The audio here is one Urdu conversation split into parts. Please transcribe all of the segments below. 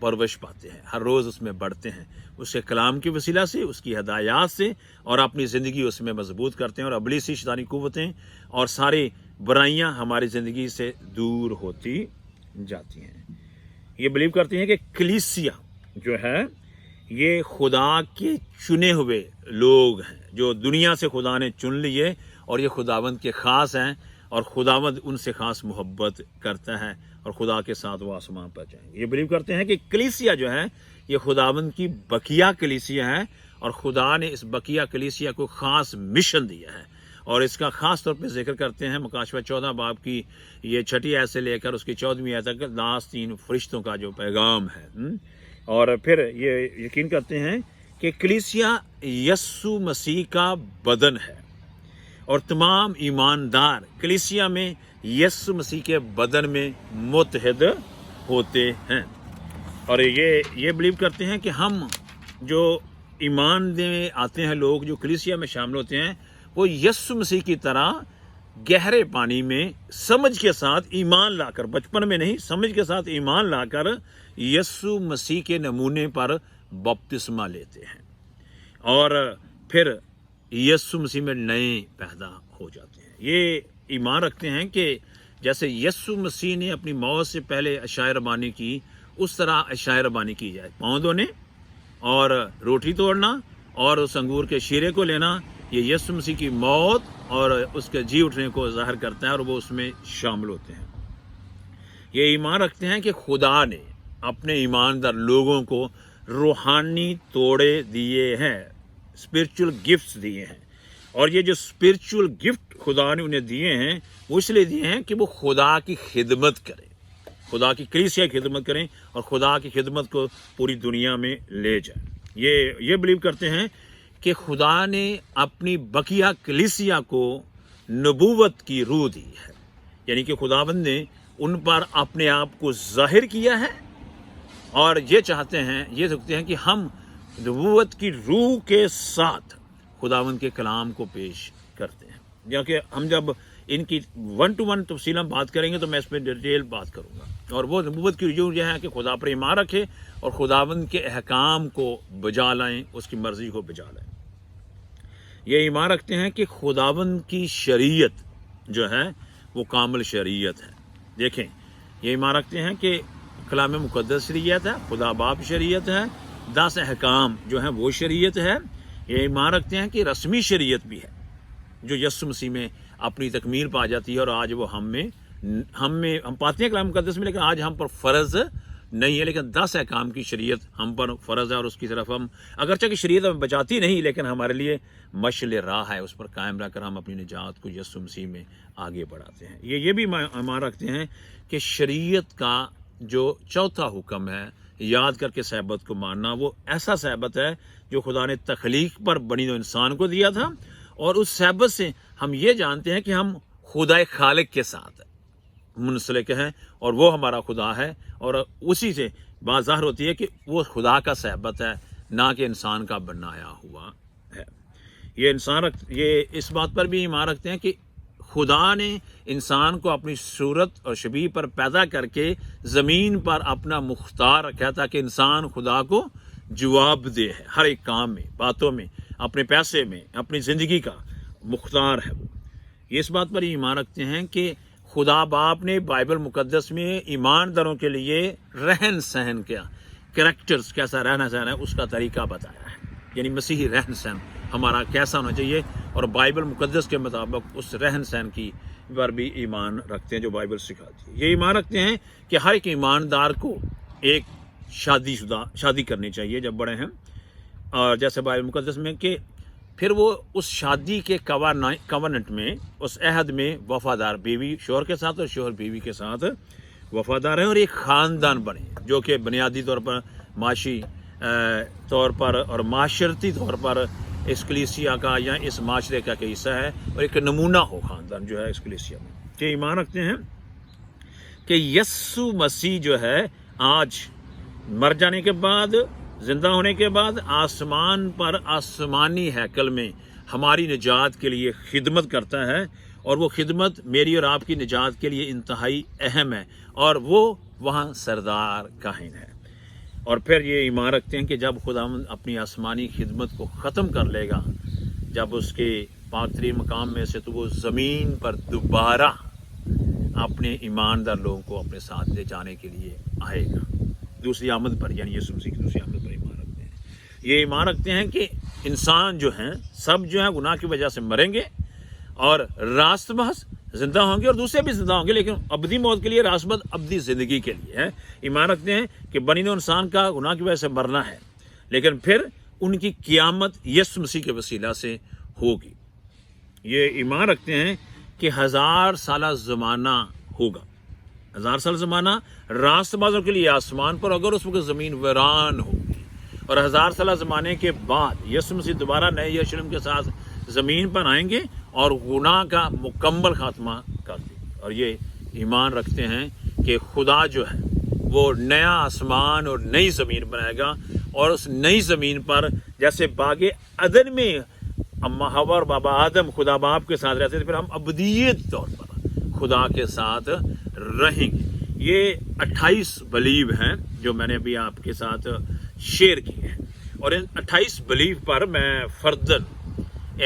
پرورش پاتے ہیں، ہر روز اس میں بڑھتے ہیں، اس کے کلام کے وسیلہ سے، اس کی ہدایات سے، اور اپنی زندگی اس میں مضبوط کرتے ہیں، اور ابلیسی شیطانی قوتیں اور ساری برائیاں ہماری زندگی سے دور ہوتی جاتی ہیں۔ یہ بلیو کرتے ہیں کہ کلیسیا جو ہے یہ خدا کے چنے ہوئے لوگ ہیں، جو دنیا سے خدا نے چن لیے، اور یہ خداوند کے خاص ہیں، اور خداوند ان سے خاص محبت کرتا ہے، اور خدا کے ساتھ وہ آسمان پر جائیں گے۔ یہ بلیو کرتے ہیں کہ کلیسیا جو ہے یہ خداوند کی بقیہ کلیسیا ہے، اور خدا نے اس بقیہ کلیسیا کو خاص مشن دیا ہے، اور اس کا خاص طور پہ ذکر کرتے ہیں مکاشفہ 14 باب کی یہ 6 آیت سے لے کر اس کی 14ویں آیت تک لاس 3 فرشتوں کا جو پیغام ہے۔ اور پھر یہ یقین کرتے ہیں کہ کلیسیا یسوع مسیح کا بدن ہے، اور تمام ایماندار کلیسیا میں یسوع مسیح کے بدن میں متحد ہوتے ہیں۔ اور یہ بلیو کرتے ہیں کہ ہم جو ایمان میں آتے ہیں، لوگ جو کلیسیا میں شامل ہوتے ہیں، وہ یسوع مسیح کی طرح گہرے پانی میں سمجھ کے ساتھ ایمان لا کر، بچپن میں نہیں، سمجھ کے ساتھ ایمان لا کر یسوع مسیح کے نمونے پر بپتسمہ لیتے ہیں، اور پھر یسوع مسیح میں نئے پیدا ہو جاتے ہیں۔ یہ ایمان رکھتے ہیں کہ جیسے یسوع مسیح نے اپنی موت سے پہلے عشائے ربانی کی، اس طرح عشائے ربانی کی جائے، پاؤں دھونے اور روٹی توڑنا اور اس انگور کے شیرے کو لینا، یہ یسوع مسیح کی موت اور اس کے جی اٹھنے کو ظاہر کرتا ہے، اور وہ اس میں شامل ہوتے ہیں۔ یہ ایمان رکھتے ہیں کہ خدا نے اپنے ایماندار لوگوں کو روحانی توڑے دیے ہیں، اسپرچل گفٹس دیے ہیں، اور یہ جو اسپرچل گفٹ خدا نے انہیں دیے ہیں وہ اس لیے دیے ہیں کہ وہ خدا کی خدمت کریں، خدا کی کلیسیا کی خدمت کریں، اور خدا کی خدمت کو پوری دنیا میں لے جائیں۔ یہ بلیو کرتے ہیں کہ خدا نے اپنی بقیہ کلیسیا کو نبوت کی روح دی ہے، یعنی کہ خداوند نے ان پر اپنے آپ کو ظاہر کیا ہے، اور یہ چاہتے ہیں، یہ سکتے ہیں کہ ہم نبوت کی روح کے ساتھ خداوند کے کلام کو پیش کرتے ہیں۔ کیونکہ ہم جب ان کی 1 to 1 تفصیل ہم بات کریں گے تو میں اس پہ ڈیٹیل بات کروں گا، اور وہ نبوت کی روح یہ ہے کہ خدا پر ایمان رکھے اور خداوند کے احکام کو بجا لائیں، اس کی مرضی کو بجا لائیں۔ یہ ایمان رکھتے ہیں کہ خداوند کی شریعت جو ہے وہ کامل شریعت ہے۔ دیکھیں، یہ ایمان رکھتے ہیں کہ کلام مقدس شریعت ہے، خدا باپ شریعت ہے، 10 احکام جو ہیں وہ شریعت ہے۔ یہ ایمان رکھتے ہیں کہ رسمی شریعت بھی ہے جو یسوع مسیح میں اپنی تکمیل پا جاتی ہے، اور آج وہ ہم پاتے ہیں کلام مقدس میں، لیکن آج ہم پر فرض نہیں ہے، لیکن 10 احکام کی شریعت ہم پر فرض ہے، اور اس کی طرف ہم، اگرچہ کہ شریعت ہمیں بچاتی نہیں، لیکن ہمارے لیے مشعل راہ ہے، اس پر قائم رہ کر ہم اپنی نجات کو یسوع مسیح میں آگے بڑھاتے ہیں۔ یہ بھی ایمان رکھتے ہیں کہ شریعت کا جو چوتھا حکم ہے، یاد کر کے سبت کو ماننا، وہ ایسا سبت ہے جو خدا نے تخلیق پر بنی انسان کو دیا تھا، اور اس سبت سے ہم یہ جانتے ہیں کہ ہم خدا خالق کے ساتھ منسلک ہیں، اور وہ ہمارا خدا ہے، اور اسی سے بات ظاہر ہوتی ہے کہ وہ خدا کا سبت ہے، نہ کہ انسان کا بنایا ہوا ہے۔ یہ اس بات پر بھی ایمان رکھتے ہیں کہ خدا نے انسان کو اپنی صورت اور شبیہ پر پیدا کر کے زمین پر اپنا مختار رکھا تھا کہ انسان خدا کو جواب دے ہے، ہر ایک کام میں، باتوں میں، اپنے پیسے میں، اپنی زندگی کا مختار ہے وہ۔ یہ اس بات پر ہی ایمان رکھتے ہیں کہ خدا باپ نے بائبل مقدس میں ایمانداروں کے لیے رہن سہن کیا، کریکٹرز کیسا رہنا سہنا ہے اس کا طریقہ بتایا ہے، یعنی مسیحی رہن سہن ہمارا کیسا ہونا چاہیے، اور بائبل مقدس کے مطابق اس رہن سہن کی پر بھی ایمان رکھتے ہیں جو بائبل سکھاتی ہے۔ یہ ایمان رکھتے ہیں کہ ہر ایک ایماندار کو ایک شادی کرنی چاہیے جب بڑے ہیں، اور جیسے بائبل مقدس میں کہ پھر وہ اس شادی کے کوننٹ میں، اس عہد میں وفادار، بیوی شوہر کے ساتھ اور شوہر بیوی کے ساتھ وفادار ہیں، اور ایک خاندان بنے جو کہ بنیادی طور پر معاشی طور پر اور معاشرتی طور پر اس کلیسیا کا یا اس معاشرے کا حصہ ہے، اور ایک نمونہ ہو خاندان جو ہے اس کلیسیا میں۔ کہ ایمان رکھتے ہیں کہ یسوع مسیح جو ہے آج مر جانے کے بعد، زندہ ہونے کے بعد، آسمان پر آسمانی ہیکل میں ہماری نجات کے لیے خدمت کرتا ہے، اور وہ خدمت میری اور آپ کی نجات کے لیے انتہائی اہم ہے، اور وہ وہاں سردار کاہن ہے۔ اور پھر یہ ایمان رکھتے ہیں کہ جب خداوند اپنی آسمانی خدمت کو ختم کر لے گا، جب اس کے پاک ترین مقام میں سے، تو وہ زمین پر دوبارہ اپنے ایماندار لوگوں کو اپنے ساتھ لے جانے کے لیے آئے گا دوسری آمد پر، یعنی یسوع مسیح کی دوسری آمد پر ایمان رکھتے ہیں۔ یہ ایمان رکھتے ہیں کہ انسان جو ہیں سب جو ہیں گناہ کی وجہ سے مریں گے اور راست بحث زندہ ہوں گے، اور دوسرے بھی زندہ ہوں گے، لیکن ابدی موت کے لیے، راست بحث ابدی زندگی کے لیے ہے۔ ایمان رکھتے ہیں کہ بنی نوع انسان کا گناہ کی وجہ سے مرنا ہے، لیکن پھر ان کی قیامت یسوع مسیح کے وسیلہ سے ہوگی۔ یہ ایمان رکھتے ہیں کہ 1000 سالہ زمانہ ہوگا، 1000 سال زمانہ راست بازوں کے لیے آسمان پر، اگر اس وقت زمین ویران ہوگی، اور 1000 سالہ زمانے کے بعد یسوع مسیح دوبارہ نئے یروشلم کے ساتھ زمین پر آئیں گے اور گناہ کا مکمل خاتمہ کر دیں گے۔ اور یہ ایمان رکھتے ہیں کہ خدا جو ہے وہ نیا آسمان اور نئی زمین بنائے گا، اور اس نئی زمین پر جیسے باغ عدن میں اما حوا اور بابا آدم خدا باپ کے ساتھ رہتے تھے، پھر ہم ابدیت طور پر خدا کے ساتھ رہیں گے۔ یہ 28 بلیو ہیں جو میں نے ابھی آپ کے ساتھ شیئر کی ہیں، اور ان 28 بلیو پر میں فردن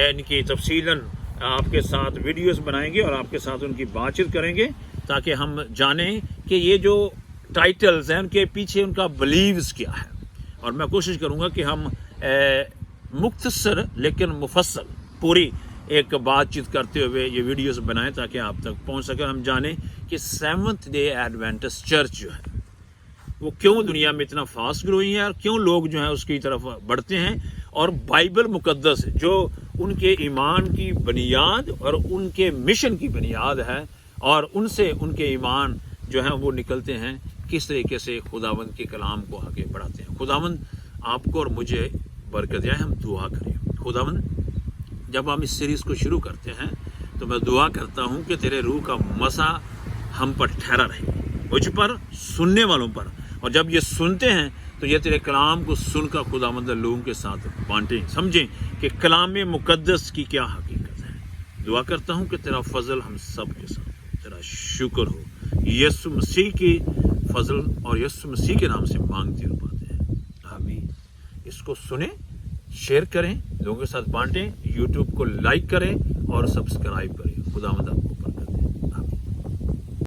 ان کی تفصیلاً آپ کے ساتھ ویڈیوز بنائیں گے اور آپ کے ساتھ ان کی بات چیت کریں گے، تاکہ ہم جانیں کہ یہ جو ٹائٹلز ہیں ان کے پیچھے ان کا بلیوز کیا ہے۔ اور میں کوشش کروں گا کہ ہم مختصر لیکن مفصل پوری ایک بات چیت کرتے ہوئے یہ ویڈیوز بنائیں، تاکہ آپ تک پہنچ سکے، ہم جانیں کہ سیونتھ ڈے ایڈوینٹسٹ چرچ جو ہے وہ کیوں دنیا میں اتنا فاسٹ گروئنگ ہے، اور کیوں لوگ جو ہیں اس کی طرف بڑھتے ہیں، اور بائبل مقدس جو ان کے ایمان کی بنیاد اور ان کے مشن کی بنیاد ہے، اور ان سے ان کے ایمان جو ہیں وہ نکلتے ہیں، کس طریقے سے خداوند کے کلام کو آگے بڑھاتے ہیں۔ خداوند آپ کو اور مجھے برکت دے۔ ہم دعا کریں۔ خداوند جب ہم اس سیریز کو شروع کرتے ہیں تو میں دعا کرتا ہوں کہ تیرے روح کا مسا ہم پر ٹھہرا رہے، مجھ پر، سننے والوں پر، اور جب یہ سنتے ہیں تو یہ تیرے کلام کو سن کر خداوند لوگوں کے ساتھ بانٹیں، سمجھیں کہ کلام مقدس کی کیا حقیقت ہے۔ دعا کرتا ہوں کہ تیرا فضل ہم سب کے ساتھ ہو، تیرا شکر ہو، یسوع مسیح کی فضل اور یسوع مسیح کے نام سے مانگتے اور پاتے ہیں، آمین۔ اس کو سنیں، شیئر کریں، لوگوں کے ساتھ بانٹیں، یوٹیوب کو لائک کریں اور سبسکرائب کریں۔ خداوند آپ کو